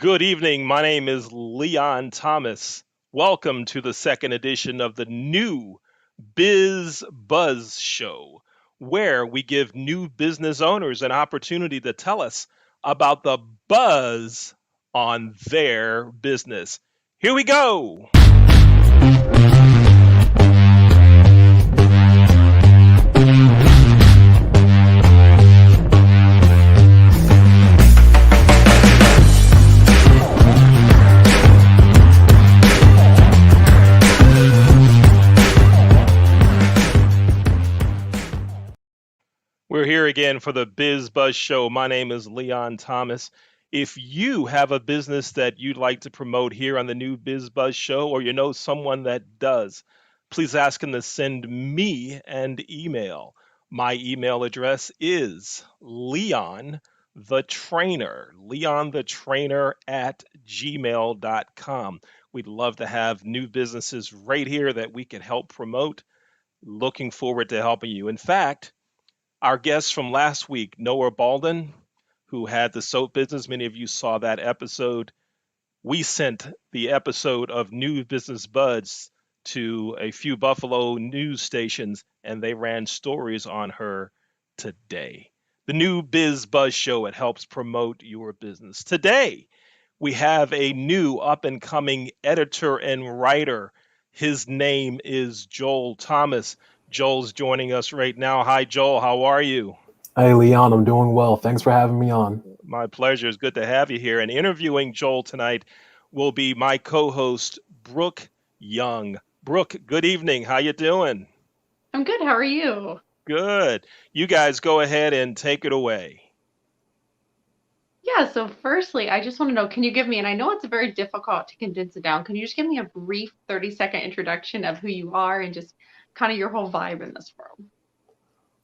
Good evening. My name is Leon Thomas. Welcome to the second edition of the new Biz Buzz Show, where we give new business owners an opportunity to tell us about the buzz on their business. Here we go. We're here again for the Biz Buzz Show. My name is Leon Thomas. If you have a business that you'd like to promote here on the new Biz Buzz Show, or you know someone that does, please ask them to send me an email. My email address is leonthetrainer at gmail.com. We'd love to have new businesses right here that we can help promote. Looking forward to helping you. In fact, our guest from last week, Noah Baldwin, who had the soap business, many of you saw that episode. We sent the episode of New Business Buds to a few Buffalo news stations, and they ran stories on her today. The new Biz Buzz Show, it helps promote your business. Today, we have a new up and coming editor and writer. His name is Joel Thomas. Joel's joining us right now. Hi, Joel. How are you? Hey, Leon, I'm doing well. Thanks for having me on. My pleasure. It's good to have you here. And interviewing Joel tonight will be my co-host, Brooke Young. Brooke, good evening. How you doing? I'm good. How are you? Good. You guys go ahead and take it away. Yeah, so firstly, I just want to know, can you give me, and I know it's very difficult to condense it down, can you just give me a brief 30-second introduction of who you are and just kind of your whole vibe in this world?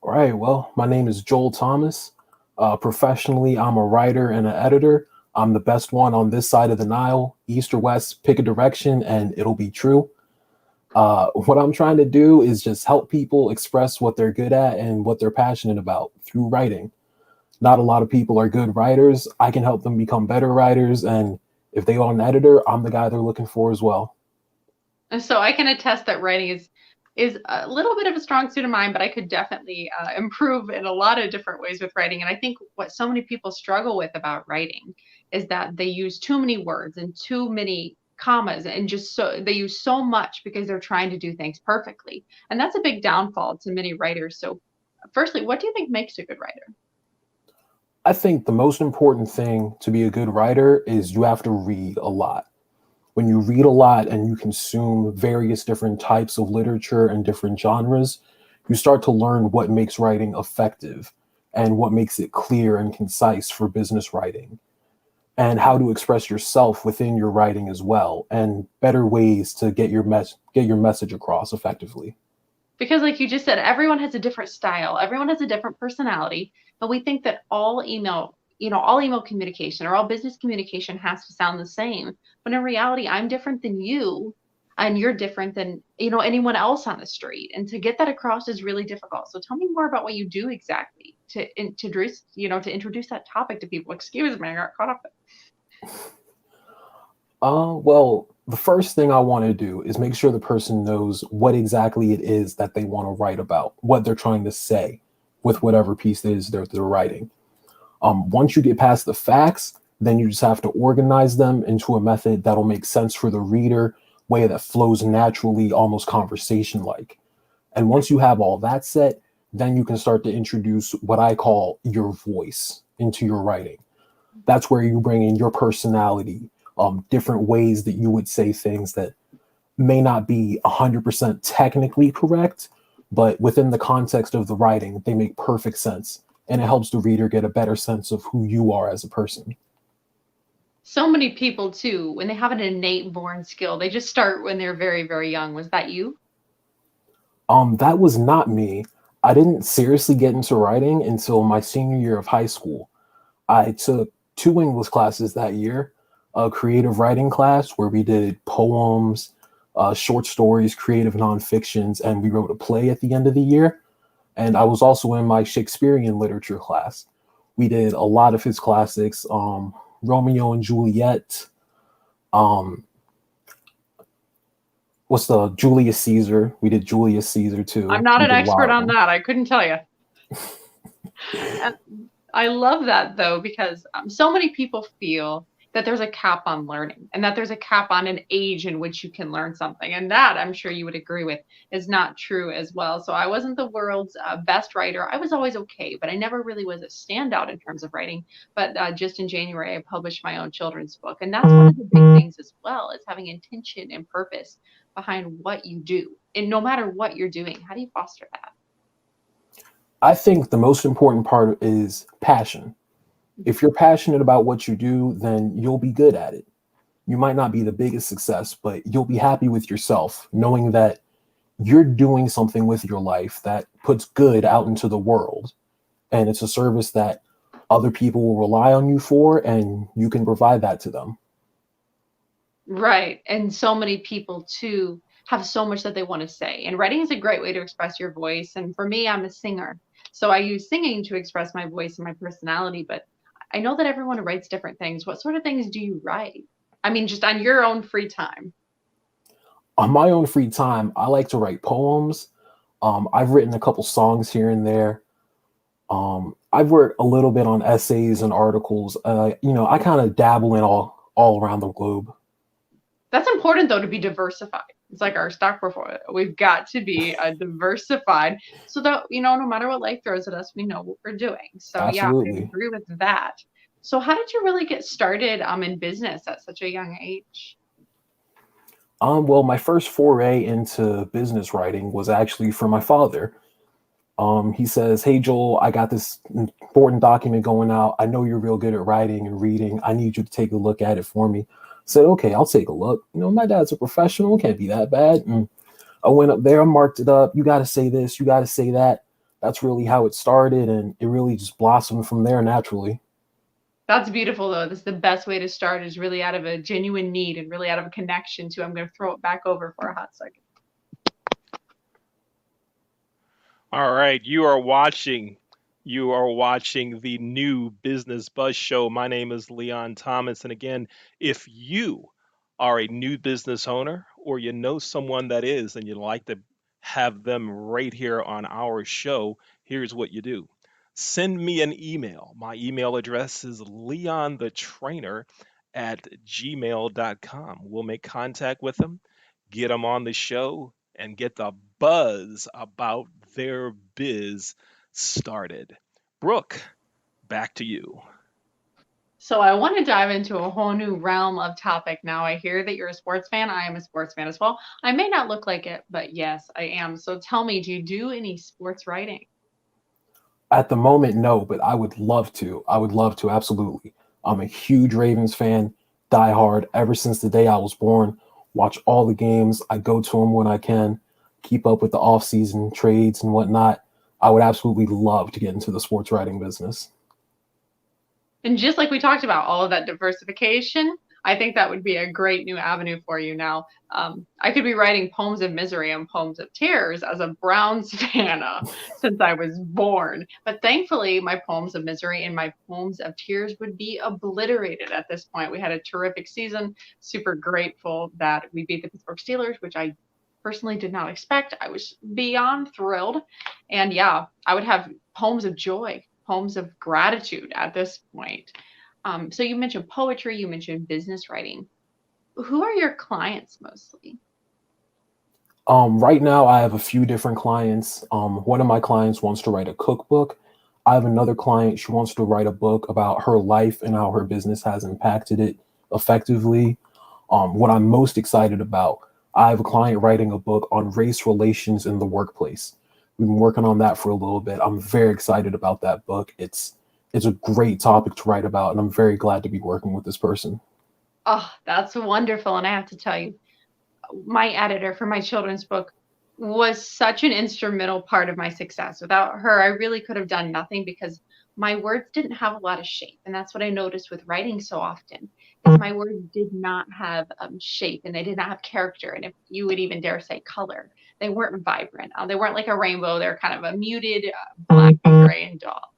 All right, well, my name is Joel Thomas. Professionally, I'm a writer and an editor. I'm the best one on this side of the Nile, east or west, pick a direction and it'll be true. What I'm trying to do is just help people express what they're good at and what they're passionate about through writing. Not a lot of people are good writers. I can help them become better writers. And if they want an editor, I'm the guy they're looking for as well. And so I can attest that writing is a little bit of a strong suit of mine, but I could definitely improve in a lot of different ways with writing. And I think what so many people struggle with about writing is that they use too many words and too many commas and just so they use so much because they're trying to do things perfectly. And that's a big downfall to many writers. So firstly, what do you think makes a good writer? I think the most important thing to be a good writer is you have to read a lot. When you read a lot and you consume various different types of literature and different genres, you start to learn what makes writing effective and what makes it clear and concise for business writing, and how to express yourself within your writing as well, and better ways to get your message across effectively. Because like you just said, everyone has a different style, everyone has a different personality, and we think that all email communication or all business communication has to sound the same. But in reality, I'm different than you and you're different than, anyone else on the street. And to get that across is really difficult. So tell me more about what you do exactly to introduce that topic to people. Excuse me, I got caught up. Well, the first thing I want to do is make sure the person knows what exactly it is that they want to write about, what they're trying to say with whatever piece it is they're writing. Once you get past the facts, then you just have to organize them into a method that'll make sense for the reader, way that flows naturally, almost conversation-like. And once you have all that set, then you can start to introduce what I call your voice into your writing. That's where you bring in your personality, different ways that you would say things that may not be 100% technically correct, but within the context of the writing, they make perfect sense. And it helps the reader get a better sense of who you are as a person. So many people too, when they have an innate born skill, they just start when they're very, very young. Was that you? That was not me. I didn't seriously get into writing until my senior year of high school. I took 2 English classes that year, a creative writing class where we did poems, short stories, creative nonfictions, and we wrote a play at the end of the year. And I was also in my Shakespearean literature class. We did a lot of his classics, Romeo and Juliet. Um, what's the Julius Caesar? We did Julius Caesar I'm too. not We an did a lot expert of on them. that. I couldn't tell you. And I love that though, because so many people feel that there's a cap on learning and that there's a cap on an age in which you can learn something. And that, I'm sure you would agree with, is not true as well. So I wasn't the world's best writer. I was always okay, but I never really was a standout in terms of writing. But just in January, I published my own children's book. And that's one of the big things as well, is having intention and purpose behind what you do. And no matter what you're doing, how do you foster that? I think the most important part is passion. If you're passionate about what you do, then you'll be good at it. You might not be the biggest success, but you'll be happy with yourself, knowing that you're doing something with your life that puts good out into the world. And it's a service that other people will rely on you for, and you can provide that to them. Right. And so many people too have so much that they want to say. And writing is a great way to express your voice. And for me, I'm a singer. So I use singing to express my voice and my personality. But I know that everyone writes different things. What sort of things do you write? I mean, just on your own free time. On my own free time, I like to write poems. I've written a couple songs here and there. I've worked a little bit on essays and articles. I kind of dabble in all around the globe. That's important though, to be diversified. It's like our stock portfolio. We've got to be diversified so that, no matter what life throws at us, we know what we're doing. So yeah, I Absolutely. agree with that. So how did you really get started in business at such a young age? Well, my first foray into business writing was actually for my father. He says, "Hey Joel, I got this important document going out. I know you're real good at writing and reading. I need you to take a look at it for me." I said, "Okay, I'll take a look. My dad's a professional. It can't be that bad." And I went up there, marked it up. You got to say this, you got to say that. That's really how it started, and it really just blossomed from there naturally. That's beautiful though. That's the best way to start, is really out of a genuine need and really out of a connection to, I'm going to throw it back over for a hot second. All right, you are watching the new Business Buzz Show. My name is Leon Thomas, and again, if you are a new business owner or you know someone that is and you'd like to have them right here on our show, here's what you do. Send me an email. My email address is leonthetrainer@gmail.com. We'll make contact with them, get them on the show, and get the buzz about their biz started. Brooke, back to you. So I want to dive into a whole new realm of topic now. I hear that you're a sports fan. I am a sports fan as well. I may not look like it, but yes, I am. So tell me, do you do any sports writing? At the moment, no, but I would love to. I would love to, absolutely. I'm a huge Ravens fan, die hard, ever since the day I was born. Watch all the games. I go to them when I can, keep up with the off-season trades and whatnot. I would absolutely love to get into the sports writing business. And just like we talked about, all of that diversification, I think that would be a great new avenue for you now. I could be writing poems of misery and poems of tears as a Browns fan since I was born. But thankfully, my poems of misery and my poems of tears would be obliterated at this point. We had a terrific season. Super grateful that we beat the Pittsburgh Steelers, which I personally did not expect. I was beyond thrilled. And yeah, I would have poems of joy, poems of gratitude at this point. So you mentioned poetry, you mentioned business writing. Who are your clients mostly? Right now, I have a few different clients. One of my clients wants to write a cookbook. I have another client, she wants to write a book about her life and how her business has impacted it effectively. What I'm most excited about, I have a client writing a book on race relations in the workplace. We've been working on that for a little bit. I'm very excited about that book. It's a great topic to write about, and I'm very glad to be working with this person. Oh, that's wonderful. And I have to tell you, my editor for my children's book was such an instrumental part of my success. Without her, I really could have done nothing, because my words didn't have a lot of shape. And that's what I noticed with writing so often, is my words did not have shape, and they did not have character. And if you would even dare say color, they weren't vibrant. They weren't like a rainbow. They're kind of a muted black and gray and dull.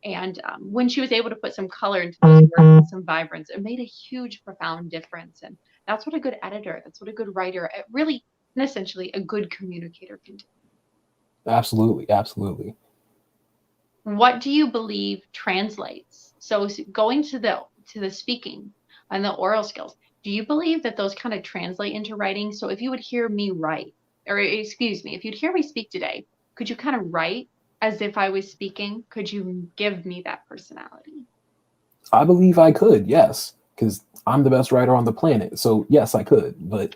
And when she was able to put some color into those words and some vibrance, it made a huge, profound difference. And that's what a good editor, that's what a good writer, really, and essentially a good communicator can do. Absolutely, absolutely. What do you believe translates? So going to the speaking and the oral skills, do you believe that those kind of translate into writing? So if you would hear me write, or excuse me, if you'd hear me speak today, could you kind of write as if I was speaking? Could you give me that personality? I believe I could, yes, because I'm the best writer on the planet. So yes, I could. But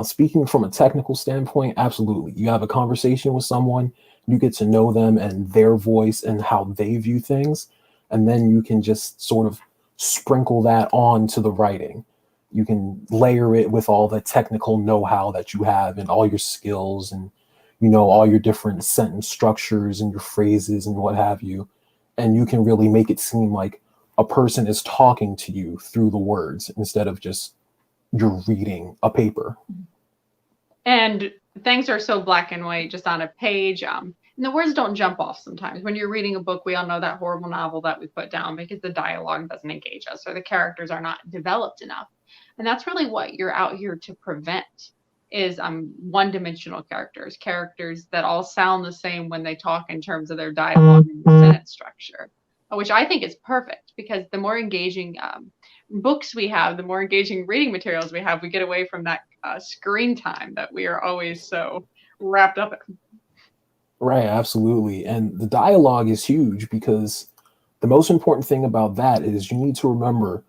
speaking from a technical standpoint, absolutely. You have a conversation with someone, you get to know them and their voice and how they view things, and then you can just sort of sprinkle that on to the writing. You can layer it with all the technical know-how that you have and all your skills and all your different sentence structures and your phrases and what have you. And you can really make it seem like a person is talking to you through the words instead of just you're reading a paper. And things are so black and white just on a page. And the words don't jump off sometimes. When you're reading a book, we all know that horrible novel that we put down because the dialogue doesn't engage us or the characters are not developed enough. And that's really what you're out here to prevent is one-dimensional characters that all sound the same when they talk in terms of their dialogue and sentence structure, which I think is perfect because the more engaging books we have, the more engaging reading materials we have, we get away from that screen time that we are always so wrapped up in. Right, absolutely. And the dialogue is huge because the most important thing about that is you need to remember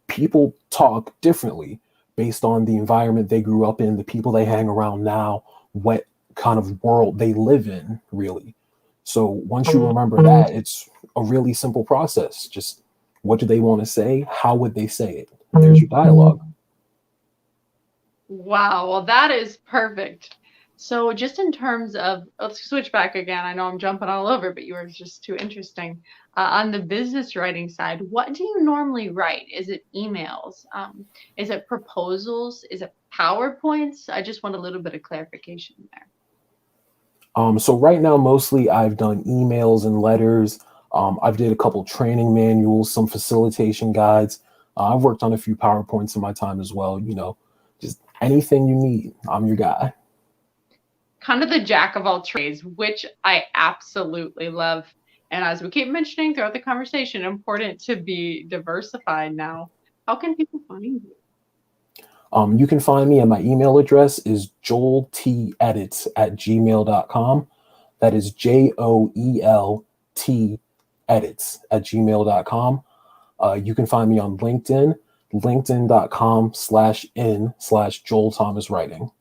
people talk differently based on the environment they grew up in, the people they hang around now, what kind of world they live in, really. So once you remember that, it's a really simple process. Just what do they want to say? How would they say it? There's your dialogue. Wow, well, that is perfect. So just in terms of, let's switch back again. I know I'm jumping all over, but you were just too interesting. On the business writing side, what do you normally write? Is it emails? Is it proposals? Is it PowerPoints? I just want a little bit of clarification there. So right now, mostly I've done emails and letters. I've did a couple training manuals, some facilitation guides. I've worked on a few PowerPoints in my time as well. Just anything you need, I'm your guy. Kind of the jack of all trades, which I absolutely love. And as we keep mentioning throughout the conversation, important to be diversified now. How can people find you? You can find me, and my email address is joeltedits@gmail.com. That is JOELTedits@gmail.com. You can find me on LinkedIn, linkedin.com/in/Joel Thomas Writing.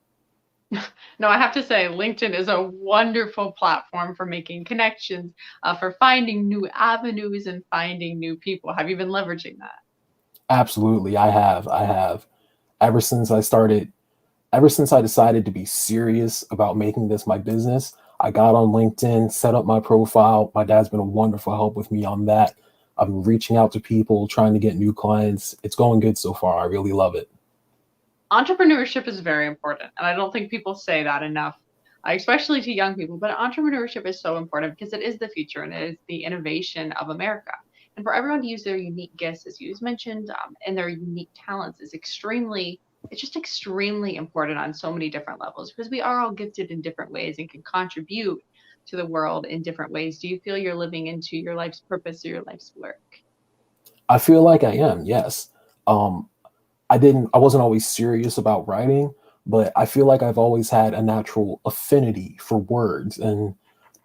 No, I have to say, LinkedIn is a wonderful platform for making connections, for finding new avenues and finding new people. Have you been leveraging that? Absolutely, I have. Ever since I decided to be serious about making this my business, I got on LinkedIn, set up my profile. My dad's been a wonderful help with me on that. I've been reaching out to people, trying to get new clients. It's going good so far. I really love it. Entrepreneurship is very important, and I don't think people say that enough, especially to young people. But entrepreneurship is so important because it is the future and it is the innovation of America. And for everyone to use their unique gifts, as you mentioned, and their unique talents is extremely important on so many different levels because we are all gifted in different ways and can contribute to the world in different ways. Do you feel you're living into your life's purpose or your life's work? I feel like I am, yes. I wasn't always serious about writing, but I feel like I've always had a natural affinity for words and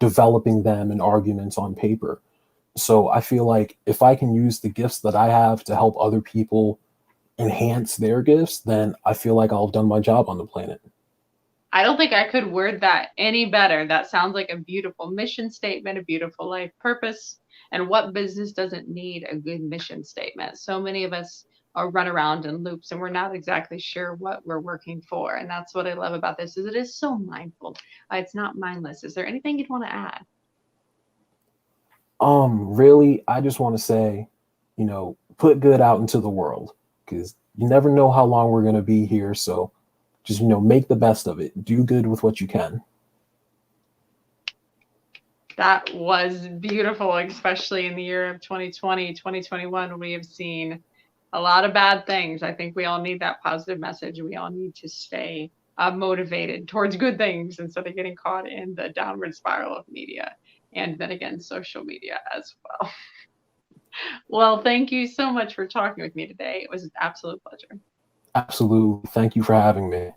developing them in arguments on paper. So I feel like if I can use the gifts that I have to help other people enhance their gifts, then I feel like I'll have done my job on the planet. I don't think I could word that any better. That sounds like a beautiful mission statement, a beautiful life purpose. And what business doesn't need a good mission statement? So many of us run around in loops and we're not exactly sure what we're working for. And that's what I love about this is it is so mindful. It's not mindless. Is there anything you'd want to add? Really, I just want to say, put good out into the world because you never know how long we're going to be here. So just, make the best of it. Do good with what you can. That was beautiful, especially in the year of 2020, 2021. We have seen a lot of bad things. I think we all need that positive message. We all need to stay motivated towards good things instead of getting caught in the downward spiral of media and then again, social media as well. Well, thank you so much for talking with me today. It was an absolute pleasure. Absolutely. Thank you for having me.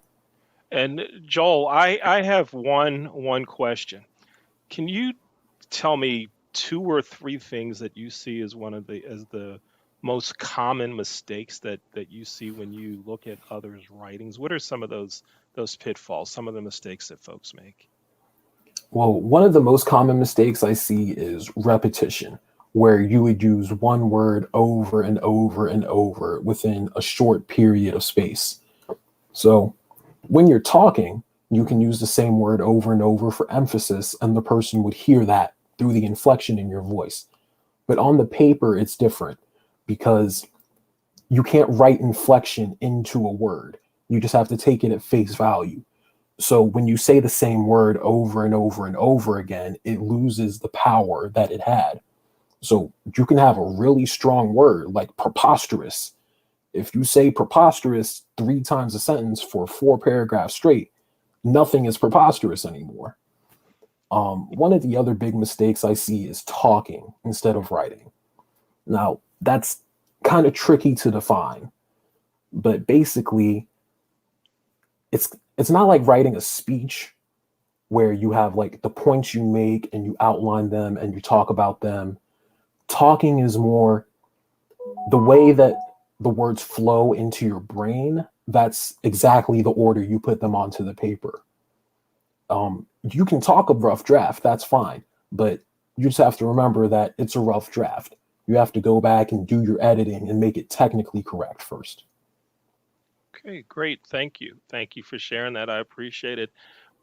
And Joel, I have one question. Can you tell me two or three things that you see as the most common mistakes that you see when you look at others' writings? What are some of those pitfalls, some of the mistakes that folks make? Well, one of the most common mistakes I see is repetition, where you would use one word over and over and over within a short period of space. So when you're talking, you can use the same word over and over for emphasis, and the person would hear that through the inflection in your voice. But on the paper, it's different because you can't write inflection into a word. You just have to take it at face value. So when you say the same word over and over and over again, it loses the power that it had. So you can have a really strong word like preposterous. If you say preposterous 3 times a sentence for 4 paragraphs straight, nothing is preposterous anymore. One of the other big mistakes I see is talking instead of writing. Now, that's kind of tricky to define, but basically, it's not like writing a speech where you have like the points you make and you outline them and you talk about them. Talking is more the way that the words flow into your brain. That's exactly the order you put them onto the paper. You can talk a rough draft, that's fine, but you just have to remember that it's a rough draft. You have to go back and do your editing and make it technically correct first. Okay, great. Thank you. Thank you for sharing that. I appreciate it.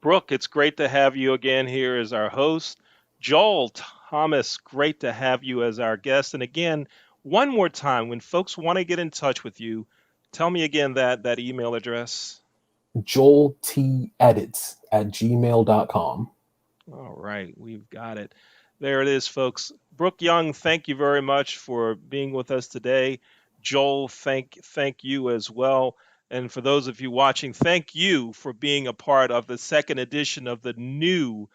Brooke, it's great to have you again here as our host. Joel Thomas, great to have you as our guest. And again, one more time, when folks want to get in touch with you, tell me again that email address. JoelTEdits@gmail.com. All right, we've got it. There it is, folks. Brooke Young, thank you very much for being with us today. Joel, thank you as well. And for those of you watching, thank you for being a part of the second edition of the new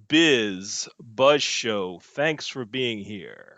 Bizz Buzz Show. Thanks for being here.